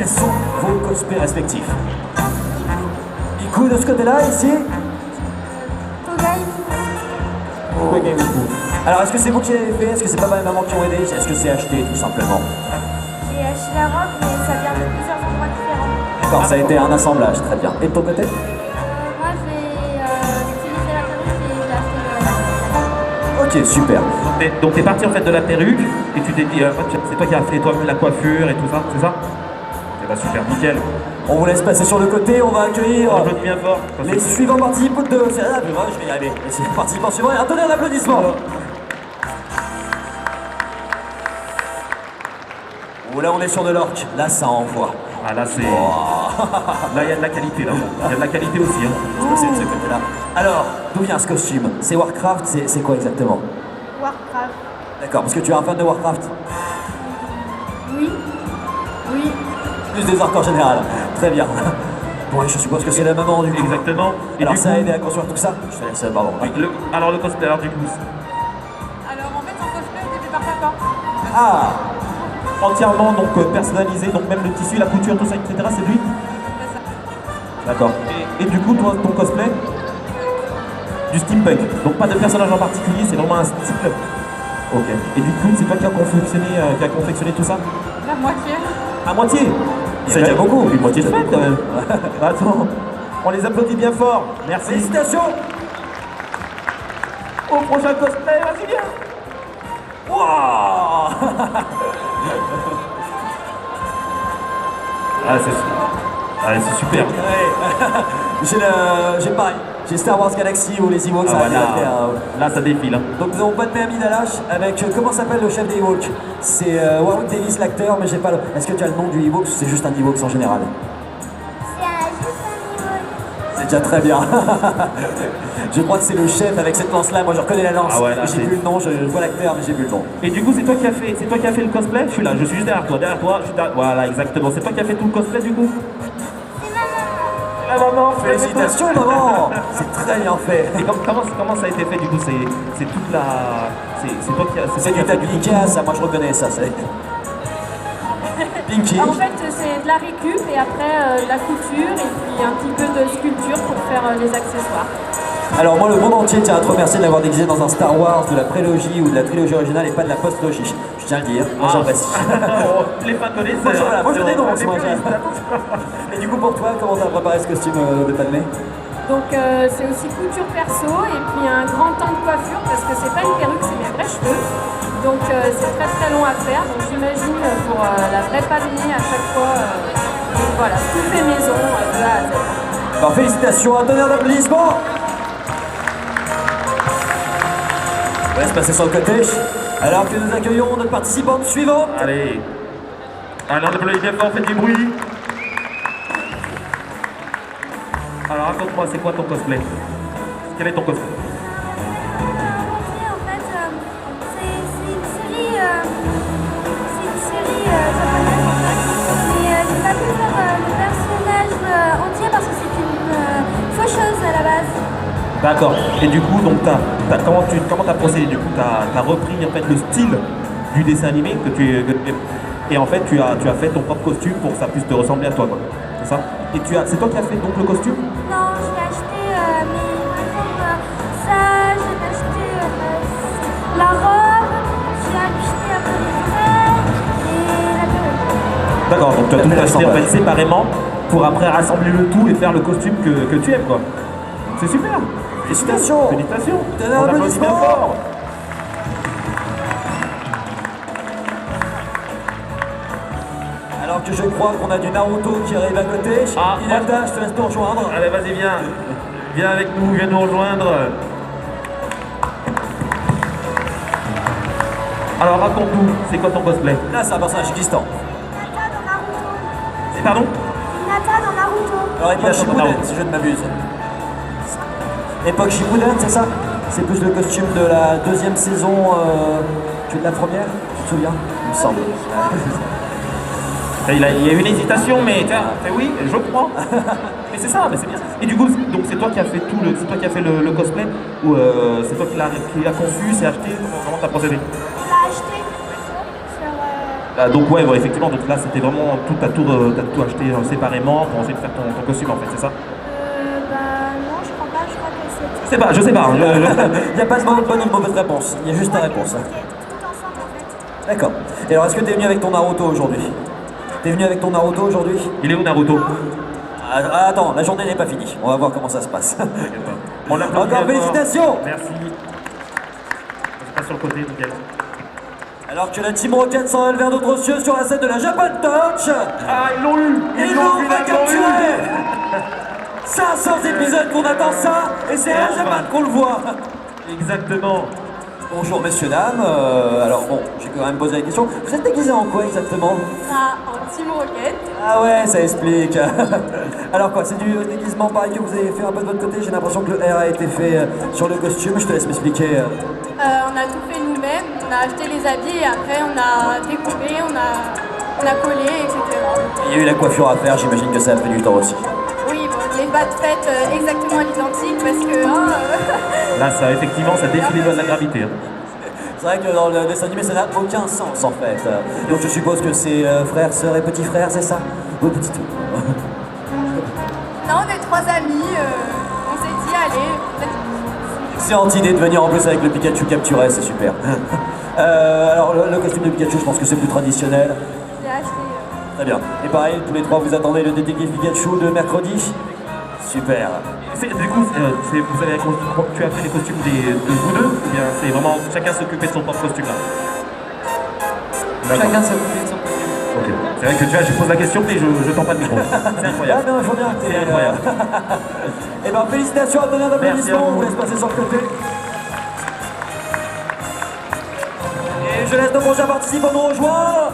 quels sont vos cosplays respectifs? Iku de ce côté-là, ici? Kogai. Alors, est-ce que c'est vous qui l'avez fait? Est-ce que c'est papa et maman qui ont aidé? Est-ce que c'est acheté, tout simplement? J'ai acheté la robe, mais ça vient de plusieurs endroits différents. D'accord, ça a été un assemblage, très bien. Et de ton côté? Moi, j'ai utilisé la perruque et j'ai acheté Ok, super. Donc t'es parti en fait de la perruque et tu t'es dit, c'est toi qui as fait toi-même la coiffure et tout ça, c'est ça? Eh bah super, nickel. On vous laisse passer sur le côté, on va accueillir On applaudit bien fort. les suivants participants de... C'est là, je vais y arriver. Les participants suivants, et attendez un applaudissement. Oh, là on est sur de l'orque, là ça envoie. Ah là c'est... Oh. Là il y a de la qualité là. Il y a de la qualité aussi. Hein. Qu'est-ce que c'est de ce côté-là? Alors, d'où vient ce costume? C'est Warcraft, c'est quoi exactement? Warcraft. D'accord, parce que tu es un fan de Warcraft? Oui. Oui. Plus des orques en général. Très bien. Bon, je suppose que c'est la maman du coup. Exactement. Et Alors du ça a coup- aidé à construire tout ça? Je te laisse, pardon. Oui, alors le cosplay, alors du coup, Alors, en fait, son cosplay était fait par papa. Ah! entièrement donc personnalisé, donc même le tissu, la couture, tout ça, etc. C'est lui. D'accord. Et du coup, toi, ton cosplay, du steampunk. Donc pas de personnage en particulier, c'est vraiment un style. Ok. Et du coup, c'est toi qui as confectionné tout ça? La moitié. À moitié. C'est déjà beaucoup. Une moitié de fête quand même. Attends, on les applaudit bien fort. Merci. Félicitations! Au prochain cosplay, vas-y bien. Wow! C'est super. Ouais. J'ai pareil. J'ai Star Wars Galaxy ou les Ewoks. Ah, ça va voilà. bien faire, Là, ça défile. Hein. Donc nous avons pas de Permis d'Alash avec, comment s'appelle le chef des Ewoks? C'est Warwick Davis l'acteur, mais j'ai pas le... Est-ce que tu as le nom du Ewok ou c'est juste un Ewok en général? C'est juste un niveau. C'est déjà très bien. Je crois que c'est le chef avec cette lance-là. Moi je reconnais la lance. Ah ouais, là, j'ai c'est- plus le nom, je vois l'acteur, mais j'ai plus le nom. Et du coup, c'est toi qui as fait le cosplay? Je suis là, je suis juste derrière toi, je suis derrière... Voilà, exactement. C'est toi qui as fait tout le cosplay du coup? La maman, Félicitations maman! C'est très bien fait. Et comment ça a été fait du coup? C'est toute la... C'est toi qui as... C'est du tablica, ça, moi je reconnais ça. Pinky. En fait, c'est de la récup et après de la couture et puis un petit peu de sculpture pour faire les accessoires. Alors moi le monde entier tient à te remercier de l'avoir déguisé dans un Star Wars de la prélogie ou de la trilogie originale et pas de la post-logie. Je tiens à le dire, moi j'apprécie. Les fans connaissent. Moi je dénonce, moi Et du coup pour toi, comment t'as préparé ce costume de Padmé? Donc c'est aussi couture perso et puis un grand temps de coiffure parce que c'est pas une perruque, c'est mes vrais cheveux. Donc c'est très très long à faire. Donc j'imagine pour la vraie Padmé à chaque fois. Donc voilà, tout fait maison de A à Z. Alors félicitations, un tonnerre d'applaudissements. On va se passer sur le côté. Alors que nous accueillons notre participante suivante. Allez. Allez, on applaudit bien fort, faites du bruit. Alors raconte-moi, c'est quoi ton cosplay? Quel est ton cosplay? En fait, c'est une série japonaise en fait. Mais j'ai pas pu faire le personnage entier parce que c'est une faucheuse à la base. D'accord. Et du coup, donc comment t'as procédé? Du coup, t'as repris en fait le style du dessin animé et en fait tu as fait ton propre costume pour que ça puisse te ressembler à toi, quoi. C'est ça? Et c'est toi qui as fait donc le costume? Non, j'ai acheté par exemple, ça, j'ai acheté la robe, j'ai acheté après les frais et la perruque. D'accord. Donc tu as tout acheté en fait séparément pour après rassembler le tout et faire le costume que tu aimes, quoi. C'est super. Félicitations. Félicitations. Donnez un On applaudit bien applaudissement. fort. Alors que je crois qu'on a du Naruto qui arrive à côté. Ah, Hinata, je te laisse nous rejoindre. Allez, vas-y, viens. Viens avec nous, viens nous rejoindre. Alors raconte-nous, c'est quoi ton cosplay? Là c'est un personnage existant. Hinata dans Naruto. Pardon? Hinata dans Naruto. Alors époque Naruto. Shippuden, si je ne m'abuse. Époque Shippuden, c'est ça? C'est plus le costume de la deuxième saison que de la première, tu te souviens? Il me semble. Il y a eu une hésitation, mais tu as fait oui, je crois. Mais c'est ça, mais c'est bien. Et du coup, donc c'est toi qui as fait c'est toi qui as fait le cosplay ou c'est toi qui l'a conçu, c'est acheté, comment t'as procédé? On l'a acheté sur Donc ouais, effectivement, donc là c'était vraiment t'as tout acheté séparément pour ensuite faire ton costume en fait, c'est ça? Non, je crois pas, je crois que c'est... Je sais pas. Il n'y a pas de bonne ou de mauvaise réponse, il y a juste ta réponse. Tout ensemble en fait. D'accord. Et alors, est-ce que tu es venu avec ton Naruto aujourd'hui? T'es venu avec ton Naruto aujourd'hui? Il est où Naruto? Attends, la journée n'est pas finie. On va voir comment ça se passe. On l'applaudit Encore félicitations! Merci. Je passe sur le côté, nickel. Alors que la Team Rocket s'envole vers d'autres cieux sur la scène de la Japan Touch, Ah, ils l'ont eu! ils l'ont capturé! 500 épisodes qu'on attend ça, et c'est à Japan qu'on le voit. Exactement. Bonjour messieurs, dames. Alors bon, j'ai quand même posé la question. Vous êtes déguisés en quoi exactement? Ça, en Team Rocket. Ah ouais, ça explique. Alors quoi, c'est du déguisement pareil que vous avez fait un peu de votre côté? J'ai l'impression que le R a été fait sur le costume, je te laisse m'expliquer. On a tout fait nous-mêmes, on a acheté les habits et après on a découpé, on a collé, etc. Il y a eu la coiffure à faire, j'imagine que ça a pris du temps aussi. Oui, bon, les battes faites exactement à l'identique parce que... Là, ça, effectivement, ça défie les lois de la gravité. Hein. C'est vrai que dans le dessin animé, ça n'a aucun sens en fait. Donc je suppose que c'est frères, sœurs et petits frères, c'est ça? Ou petits tout. Non, on est 3 amis, on s'est dit, allez, Excellente idée de venir en plus avec le Pikachu capturé, c'est super. Alors le costume de Pikachu, je pense que c'est plus traditionnel. j'ai acheté... Très bien. Et pareil, tous les trois, vous attendez le détective Pikachu de mercredi? Super. Du coup, tu as fait les costumes de vous deux ou bien c'est vraiment chacun s'occuper de son propre costume là? Chacun s'occupe de son costume. Ok. C'est vrai que tu vois, je pose la question mais je tends pas le micro. C'est Ah incroyable. non, il faut bien. C'est incroyable. Et ben félicitations à donner d'applaudissements, on vous laisse passer sur le côté. Et je laisse nos prochains participants nous rejoindre.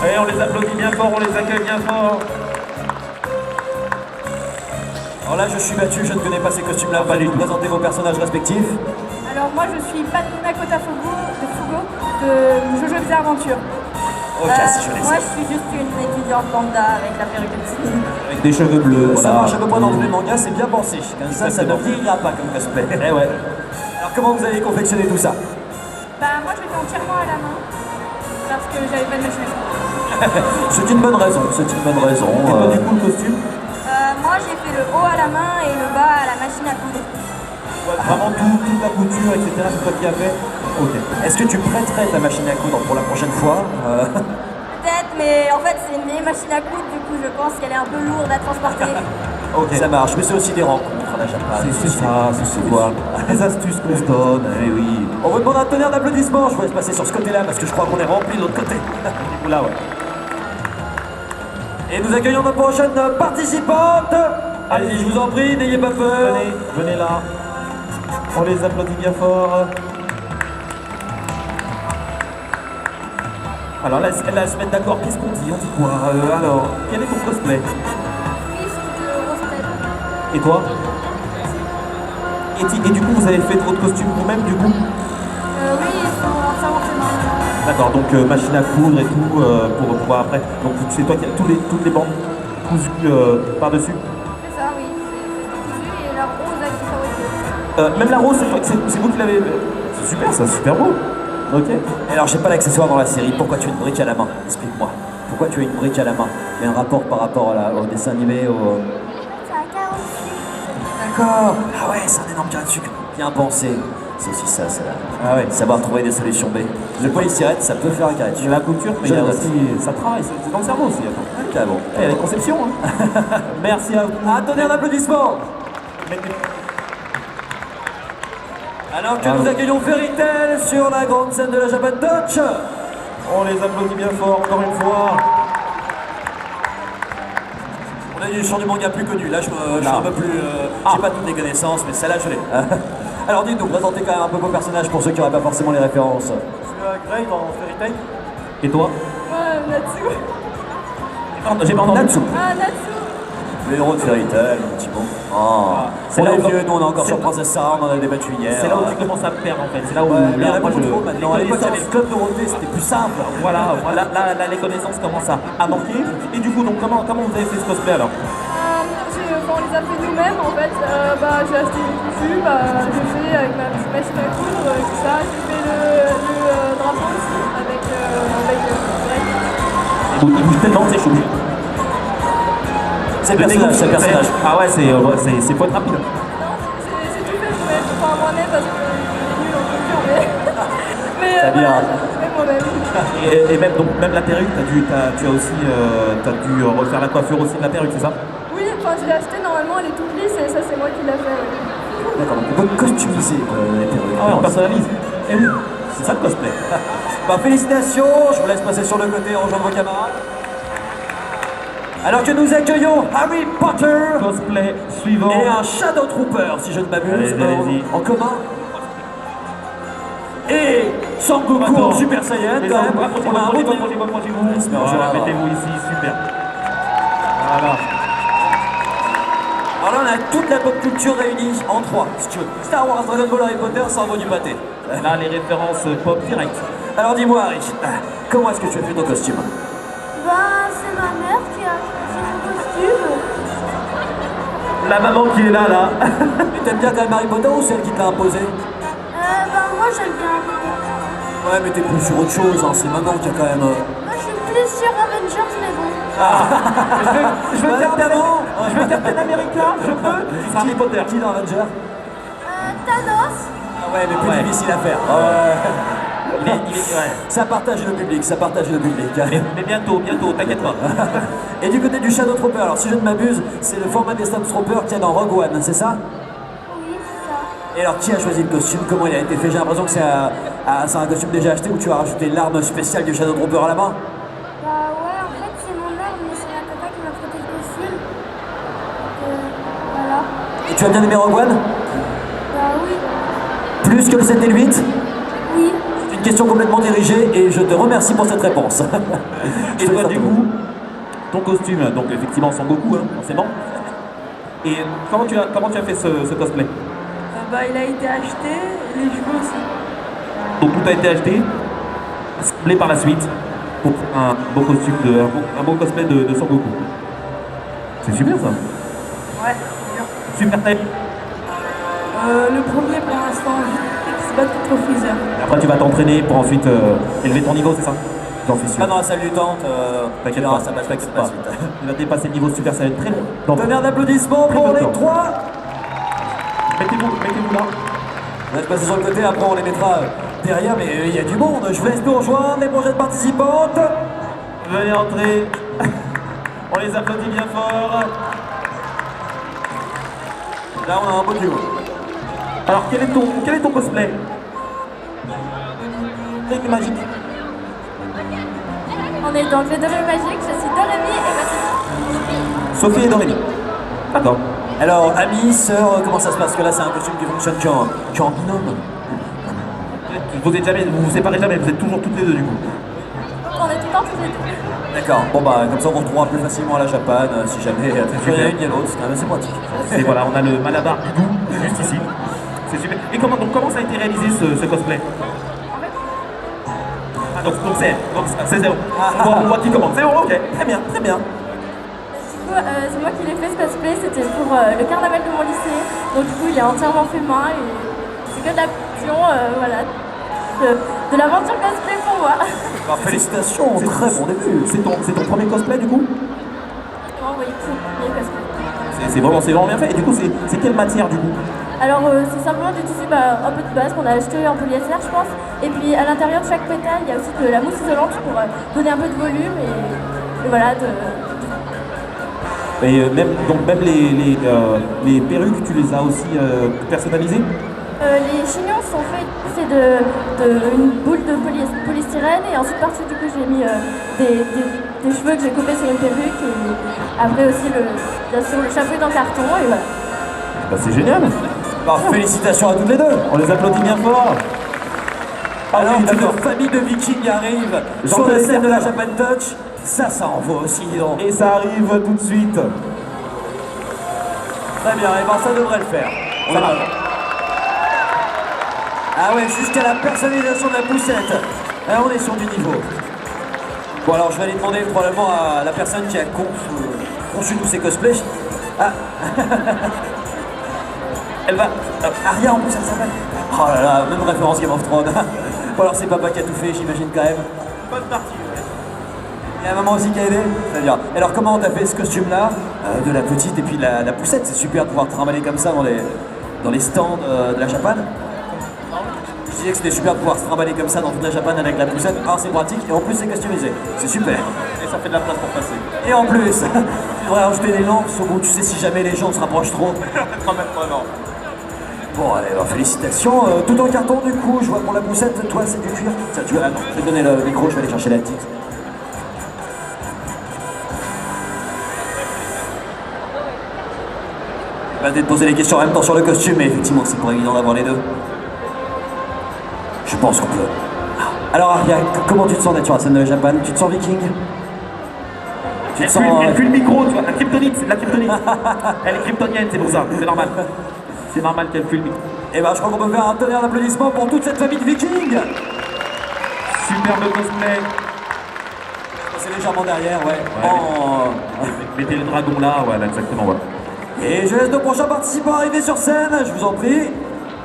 Allez, on les applaudit bien fort, on les accueille bien fort. Alors là, je suis battu, je ne connais pas ces costumes-là. Pas du tout. Présentez vos personnages respectifs. Alors moi je suis Makoto Fugo de Jojo Bizarre Aventure. Ok, si je les Moi, sais. je suis juste une étudiante lambda avec la perruque de Disney. Avec des cheveux bleus, Ça marche à peu près dans tous les mangas, c'est bien pensé. Comme ça ne vieillira pas comme cosplay. Eh ouais. Alors comment vous avez confectionné tout ça? Bah moi je l'ai fait entièrement à la main parce que j'avais pas de machine à coudre. C'est une bonne raison, c'est une bonne raison. Et toi, du coup, le costume? Moi, j'ai fait le haut à la main et le bas à la machine à coudre. Vraiment toute la couture, etc. C'est toi qui as fait? Ok. Est-ce que tu prêterais ta machine à coudre pour la prochaine fois? Peut-être, mais en fait, c'est une vieille machine à coudre, du coup, je pense qu'elle est un peu lourde à transporter. Ok, ça marche, mais c'est aussi des rencontres à la Japan. C'est ça, c'est quoi. Les astuces qu'on se donne, eh oui. On vous demande un tonnerre d'applaudissements, je vous laisse passer sur ce côté-là parce que je crois qu'on est rempli de l'autre côté. Du coup, là, ouais. Et nous accueillons notre prochaine participante. Allez, je vous en prie, n'ayez pas peur. Venez là. On les applaudit bien fort. Alors là, elle va se mettre d'accord. Qu'est-ce qu'on dit? On dit quoi? Alors, quel est ton cosplay? Frisk de Rosted. Et toi? Et du coup, vous avez fait votre costume vous-même, du coup? Oui, ils sont entièrement faits main. D'accord, donc machine à coudre et tout pour pouvoir après. Donc c'est toi qui as toutes les bandes cousues par-dessus? C'est ça, oui. C'est cousu et leur rose avec du fabriqué. Même la rose, c'est vous qui l'avez. C'est super, ça, super beau. Ok. Et alors, j'ai pas l'accessoire dans la série. Pourquoi tu as une brique à la main? Explique-moi. Pourquoi tu as une brique à la main? Il y a un rapport par rapport au dessin animé, au... C'est un carreau dessus. D'accord. Ah ouais, c'est un énorme carré de sucre. Bien pensé. C'est aussi ça, c'est là. Ah ouais. Savoir trouver des solutions B. Le polystyrène, ça peut faire un carré de Il y sucre. a la couture, mais Je il y a note. aussi. Ça travaille, c'est dans le cerveau aussi. Attends. Ah bon. Il y a la conception. Hein. Merci à vous. Attendez un applaudissement. Alors que nous accueillons Fairy Tail sur la grande scène de la Japan Touch. On les applaudit bien fort, encore une fois. On a du chant du manga plus connu. Là, je suis un peu plus. J'ai pas toutes les connaissances, mais celle-là, je l'ai. Alors, dites-nous, présentez quand même un peu vos personnages pour ceux qui n'auraient pas forcément les références. Je suis Grey dans Fairy Tail. Et toi? Moi, Natsu. J'ai pas entendu. Natsu, Ah, Natsu. le héros de Fairy Tail, mon petit bon. Oh. C'est On là est où- vieux, nous on est encore c'est- sur Princesse Sarah, on en a débattu hier. C'est là où tu commences à me perdre en fait. C'est là où. Ouais, il y en a là, moi, beaucoup trop maintenant. À l'époque, il y avait le club Dorothée, c'était plus simple. Voilà, là, les connaissances commencent à manquer. Et du coup, donc, comment vous avez fait ce cosplay alors? On les a fait nous-mêmes en fait. J'ai acheté une cousu, j'ai fait avec ma petite machine à coudre, tout ça. J'ai fait le drapeau aussi avec Il bouge tellement, c'est chaud. C'est le personnage, c'est le personnage. Ah ouais, c'est faut être rapide. Non, c'est tout fait, je vais faire moi-même parce que je suis nulle en culture, mais Très bien. voilà, je fais moi-même. Et même, donc, même la perruque, tu as aussi t'as dû refaire la coiffure aussi de la perruque, c'est ça? Oui, enfin je l'ai acheté, normalement elle est toute lisse et ça c'est moi qui l'ai fait. Ouais. D'accord, donc on peut customiser les perruques. Ah ouais, on personnalise. Eh oui, c'est ça le cosplay. Bah, félicitations, je vous laisse passer sur le côté et rejoindre vos camarades. Alors que nous accueillons Harry Potter Cosplay suivant. et un Shadow Trooper, si je ne m'abuse, Allez-y. en commun. Et Sangoku Attends. en Super Saiyan, Les quand même. hommes, On a un beau team. approchez-vous. Voilà, mettez-vous ici, super. Voilà. Alors là, on a toute la pop culture réunie en trois, si tu veux. Star Wars, Dragon Ball, Harry Potter, ça envoie du pâté. Là, les références pop direct. Alors dis-moi, Harry, comment est-ce que tu as fait ton costume? Ben, c'est ma mère qui a fait mon costume. La maman qui est là. Mais t'aimes bien quand même Harry Potter ou celle qui t'a imposé? Ben, moi j'aime bien. Ouais, mais t'es plus sur autre chose, hein. C'est maman qui a quand même... Moi je suis plus sur Avengers, mais bon. Je veux Captain America, je peux. Harry Potter. Qui dans Avenger? Thanos. Ah ouais, mais plus Ouais. difficile à faire. Ouais. Ça partage le public, ça partage le public. Mais bientôt, t'inquiète pas. Et du côté du Shadow Trooper, alors si je ne m'abuse, c'est le format des Stormtroopers qu'il y a dans Rogue One, c'est ça? Oui, c'est ça. Et alors qui a choisi le costume? Comment il a été fait? J'ai l'impression que c'est un costume déjà acheté ou tu as rajouté l'arme spéciale du Shadow Trooper à la main? Bah ouais, en fait c'est mon arme, mais c'est la papa qui m'a prêté le costume. Voilà. Et tu as bien aimé Rogue One? Bah oui. Plus que le 7 et le 8? Oui. C'est une question complètement dirigée et je te remercie pour cette réponse. Et toi, du coup, ton costume, donc effectivement Sangoku, hein, forcément. Et comment tu as fait ce cosplay? Bah il a été acheté, les cheveux aussi. Donc tout a été acheté, assemblé par la suite pour un beau costume, un beau cosplay de Sangoku. C'est super ça. Ouais, c'est bien. Super type. Le premier pour l'instant, qui se bat contre Freezer. Et après tu vas t'entraîner pour ensuite élever ton niveau, c'est ça? J'en suis sûr. Pas dans la salle du tente, T'inquiète non, pas, ça passe pas, t'inquiète pas. vite. Il va dépasser le niveau Super Saiyan très long. Donc, Tonnerre d'applaudissements Très pour peu de les temps. trois. mettez-vous là. On va se passer sur le côté, après on les mettra derrière, mais il y a du monde. Je vous laisse nous rejoindre, les prochaines participantes. Veuillez entrer. On les applaudit bien fort. Là on a un beau duo. Alors quel est ton cosplay? Truc magique. On est dans le Doremi magique, je suis Doremi et ma Sophie et Dorémy. D'accord. Alors, amis, sœurs, comment ça se passe? Parce que là c'est un costume qui fonctionne qu'en binôme. Vous vous séparez jamais, vous êtes toujours toutes les deux du coup. On est tout le temps tous les deux. D'accord, bon bah comme ça on retrouvera plus facilement à la Japan si jamais il y en a une, il y a l'autre, c'est quand même assez pratique. Et voilà, on a le Malabar Bidou juste ici. C'est super. Et comment ça a été réalisé ce cosplay? Ah donc c'est zéro. On voit qui commande. Zéro, ok. Très bien, très bien. Du coup, c'est moi qui l'ai fait ce cosplay, c'était pour le carnaval de mon lycée. Donc du coup, il est entièrement fait main et c'est que de la passion, voilà, de l'aventure cosplay pour moi. Alors, félicitations, très bon début. C'est ton premier cosplay du coup? Oui, c'est le premier cosplay. C'est vraiment bien fait. Et du coup, c'est quelle matière du coup? Alors c'est simplement du tissu un peu de base qu'on a acheté en polyester je pense. Et puis à l'intérieur de chaque pétale il y a aussi de la mousse isolante pour donner un peu de volume et voilà. Et même les perruques, tu les as aussi personnalisées? Les chignons sont faits une boule de polystyrène et ensuite par-dessus du coup j'ai mis des cheveux que j'ai coupés sur une perruque et après aussi bien sûr le chapeau en carton et voilà. Bah, c'est génial. Alors, félicitations à toutes les deux. On les applaudit bien fort. Alors oui, qu'une d'accord. famille de vikings arrive J'en sur la connais scène de la certains. Japan Touch, ça envoie aussi, dis donc. Et ça arrive tout de suite. Très bien, et ben ça devrait le faire. On Ça est va. pas mal. Ah ouais, jusqu'à la personnalisation de la poussette. Là, on est sur du niveau. Bon alors je vais aller demander probablement à la personne qui a conçu tous ces cosplays. Ah. Elle va. Aria en plus elle s'appelle. Oh là là, même référence Game of Thrones. Bon alors c'est papa qui a tout fait, j'imagine quand même. Bonne partie. Et Et la maman aussi qui a aidé. Très bien. Alors comment t'as fait ce costume-là de la petite et puis la poussette? C'est super de pouvoir te trimballer comme ça dans les stands de la Japan. Je disais que c'était super de pouvoir se trimballer comme ça dans toute la Japan avec la poussette. Ah, c'est pratique et en plus c'est customisé. C'est super. Et ça fait de la place pour passer. Et en plus, tu devrais rajouter des lampes au bout. Tu sais, si jamais les gens se rapprochent trop. Quand même pas, non. Bon, allez, alors, félicitations. Tout en carton, du coup, je vois pour la poussette, toi, c'est du cuir. Tiens, tu vas là, je vais te donner le micro, je vais aller chercher la petite. Je vais peut-être poser les questions en même temps sur le costume, mais effectivement, c'est pas évident d'avoir les deux. Je pense qu'on peut. Alors, Aria, comment tu te sens d'être sur la scène de la Japan? Tu te sens viking? Tu te sens... Elle fuit le micro, tu vois, la kryptonite, c'est de la kryptonite. Elle est kryptonienne, c'est pour ça, c'est normal. C'est normal qu'elle fuit le micro. Eh ben, je crois qu'on peut faire un tonnerre d'applaudissements pour toute cette famille de vikings. Superbe cosplay. C'est légèrement derrière, ouais. Ouais. Oh. Mettez le dragon là, voilà, exactement, voilà. Et je laisse nos prochains participants arriver sur scène, je vous en prie.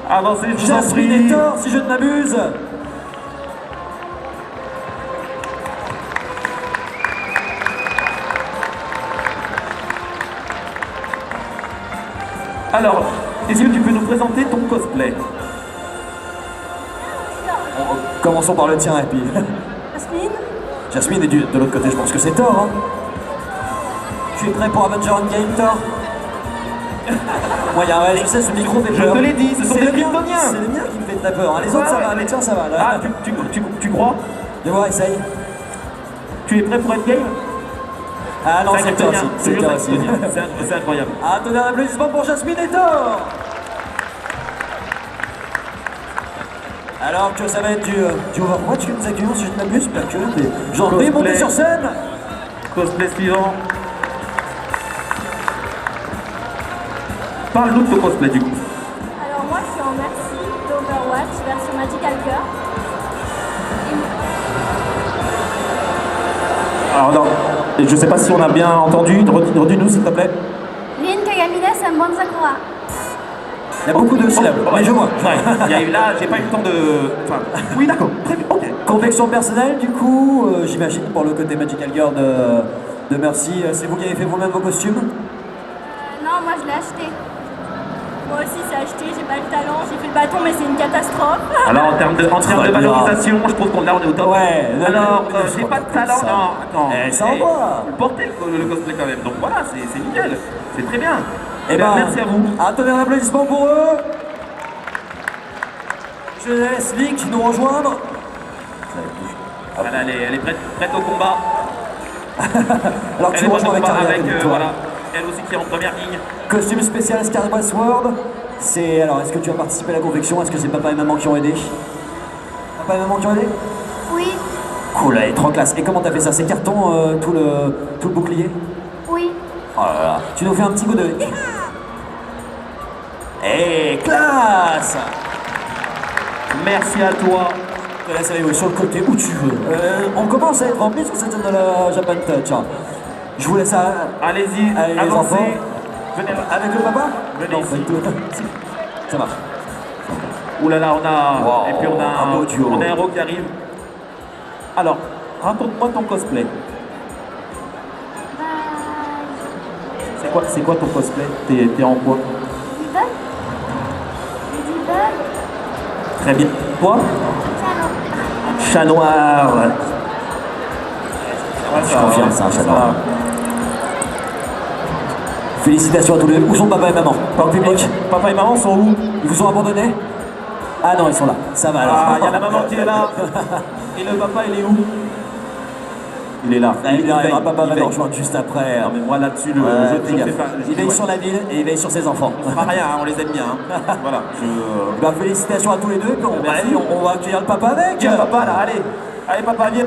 Avancez, je vous en Jasmine prie. et Thor, si je ne m'abuse. Alors, est-ce que tu peux nous présenter ton cosplay? Commençons par le tien, et puis... Jasmine, Jasmine est de l'autre côté, je pense que c'est Thor. Hein. Tu es prêt pour Avenger Endgame, Thor? Moi, ouais, je sais, ce micro fait peur. Je te l'ai dit, ce sont des le mien- kryptoniens. C'est le mien qui me fait très peur. Hein. Les autres, ça va, les tiens, ça va. Là. Ah, tu crois? Viens voir, essaye. Tu es prêt pour Endgame? Ah non, c'est le tien kryptonien, aussi. C'est le toujours tien un aussi. kryptonien. C'est incroyable. Ah, tenez un applaudissement pour Jasmine et Thor. Alors que ça va être du Overwatch que nous accueillons, si je ne m'abuse, pas que, mais j'en vais Cosplay. monter sur scène. Cosplay suivant. Parle-nous de ton cosplay du coup. alors moi je suis en Merci d'Overwatch version Magical Girl. Alors non, je sais pas si on a bien entendu, redis-nous s'il te plaît. Rin Kagamine Senbon Sakura. Il y a beaucoup de syllabes, mais je vois. Ouais, il y a eu là, j'ai pas eu le temps de... Enfin, oui d'accord, très bien, ok. Convection personnelle, du coup, j'imagine, pour le côté Magical Girl de Mercy, c'est vous qui avez fait vous-même vos costumes? Non, moi je l'ai acheté. Moi aussi c'est acheté, j'ai pas le talent, j'ai fait le bâton mais c'est une catastrophe. Alors en termes de valorisation, je trouve qu'on là on est au top. Ouais, Alors, non, j'ai pas de talent, ça. non, attends. Eh, ça envoie. Vous portez le cosplay quand même, donc voilà, c'est nickel. C'est très bien. Eh ben, merci à vous. Attendez un applaudissement pour eux. Je laisse Vic nous rejoindre. Voilà, elle est prête au combat. Alors Elle tu est nous prête au rejoins avec combat Aria, avec, comme toi. voilà, elle aussi qui est en première ligne. Costume spécial Star Westworld. C'est alors, est-ce que tu as participé à la confection? Est-ce que c'est papa et maman qui ont aidé? Papa et maman qui ont aidé? Oui, Cool, allez, trop classe. Et comment t'as fait ça? C'est carton, tout le bouclier? oui. Oh là là. Tu nous fais un petit coup de... Eh, classe! Merci à toi. Je te laisse aller sur le côté où tu veux. On commence à être rempli sur cette scène de la Japan Touch. Hein. Je vous laisse Allez-y, allez, les enfants. avancez. Venez. Avec le papa? Venez Non, ici. pas du tout. Si. Ça marche. Ouh là là, on a... Wow, et puis on a un beau duo. on a un héros qui arrive. Alors, raconte-moi ton cosplay. Bah, C'est quoi ton cosplay? T'es en quoi? Ladybug. Ladybug. Très bien. Toi? Tiens, Chat noir. Je confirme, c'est un chat noir. Félicitations à tous les deux. Où sont papa et maman? Pas le public? Papa et maman sont où? Ils vous ont abandonné? Ah non, ils sont là. Ça va alors. Ah, il y a la maman qui est là. Et le papa, il est où? Il est là. Ah, il arrivera, papa va veille. nous rejoindre juste après. Non mais moi là-dessus, Ouais, je fais fais gaffe. pas... Il veille sur la ville et il veille sur ses enfants. On fera rien, hein, on les aime bien. Hein. Voilà. Bah, félicitations à tous les deux. Puis on, Merci. allez, on va accueillir le papa avec. Viens papa là, allez. Allez papa, viens.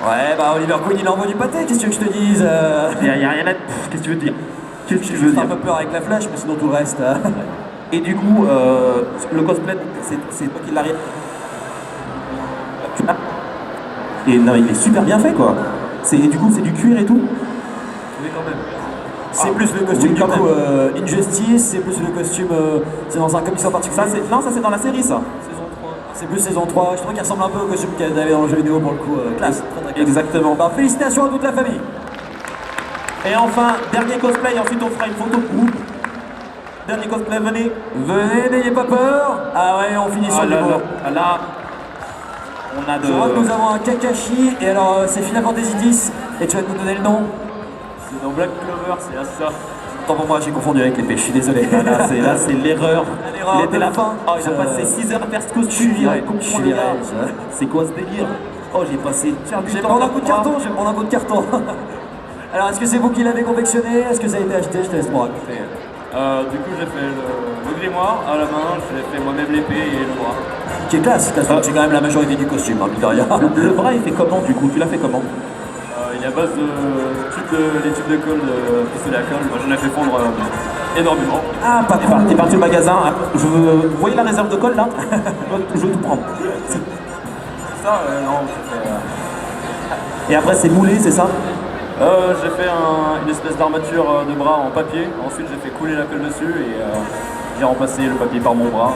Ouais, bah Oliver Queen il envoie du pâté. Qu'est-ce que je te dise? Il y a rien à... Pff, qu'est-ce que tu veux dire? Qu'est-ce que tu veux J'ai un dire? peu peur avec la flash, mais sinon tout le reste. Et du coup, le cosplay, c'est toi qui l'as réalisé. Et non, il est super bien fait quoi. Et du coup, c'est du cuir et tout. Oui, quand même. C'est plus le costume du coup Injustice, c'est plus le costume, c'est dans un comics en particulier. Non, ça c'est dans la série ça. C'est plus saison 3, je trouve qu'il ressemble un peu au costume qu'il y avait dans le jeu vidéo pour le coup, classe. Très, très classe. Exactement. Bah, félicitations à toute la famille. Et enfin, dernier cosplay, et ensuite on fera une photo de groupe. Dernier cosplay, venez. Venez, n'ayez pas peur. Ah ouais, on finit sur le niveau. Là, on a de... Je crois que nous avons un Kakashi, et alors c'est Final Fantasy X, et tu vas nous donner le nom. C'est dans Black Clover, c'est ça. Tant pour moi, j'ai confondu avec l'épée, je suis désolé. Là, c'est l'erreur. L'erreur Il était de là. fin. Oh, il a passé 6 heures à faire ce costume. Je suis viré. C'est quoi ce délire? Oh, j'ai passé Je vais prendre un coup de carton, je vais prendre un coup de carton. Alors, est-ce que c'est vous qui l'avez confectionné? Est-ce que ça a été acheté? Je te laisse me raconter. Du coup, j'ai fait le grimoire à la main, j'ai fait moi-même l'épée et le bras. Qui est classe, c'est quand même la majorité du costume, hein, mine de rien. Le bras, il fait comment du coup? Tu l'as fait comment? Il est à base de les tubes de colle, de pistolet à colle. Moi, j'en ai fait fondre énormément. Ah, pas T'es parti au magasin. Vous voyez la réserve de colle là? Je veux tout prendre. Ça, non, j'ai fait... Et après, c'est moulé, c'est ça? J'ai fait une espèce d'armature de bras en papier. Ensuite, j'ai fait couler la colle dessus et j'ai remplacé le papier par mon bras.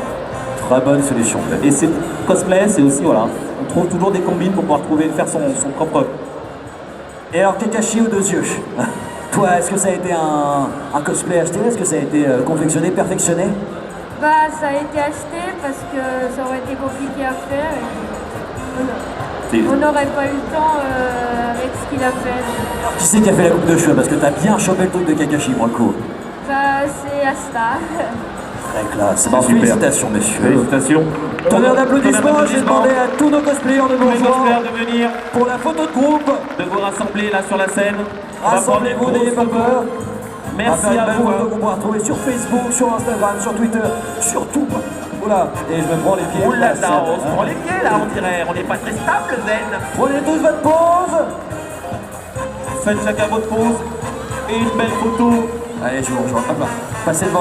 Très bonne solution. Et c'est cosplay, c'est aussi, voilà. On trouve toujours des combines pour pouvoir faire son propre. Et alors, Kakashi aux deux yeux. Toi, est-ce que ça a été un cosplay acheté? Est-ce que ça a été confectionné, perfectionné? Bah, ça a été acheté parce que ça aurait été compliqué à faire et on n'aurait pas eu le temps avec ce qu'il a fait. Qui c'est qui a fait la coupe de cheveux? Parce que t'as bien chopé le truc de Kakashi, moi, le coup. Bah, c'est Asta. Très classe. Bon, félicitations, messieurs. Félicitations. Tonnerre d'applaudissements, j'ai demandé à tous nos cosplayers de nous rejoindre de venir, pour la photo de groupe. de vous rassembler là sur la scène. Rassemblez-vous, n'ayez pas peur. Merci à à vous. vous. Qu'on pourra retrouver sur Facebook, sur Instagram, sur Twitter, sur tout. Voilà. Et je me prends les pieds. Oula, là, on se prend les pieds là, on dirait. On n'est pas très stable, Zen. Prenez tous votre pause. Faites chacun votre pause et une belle photo. Allez, je vous rejoins. Hop là. Passez devant.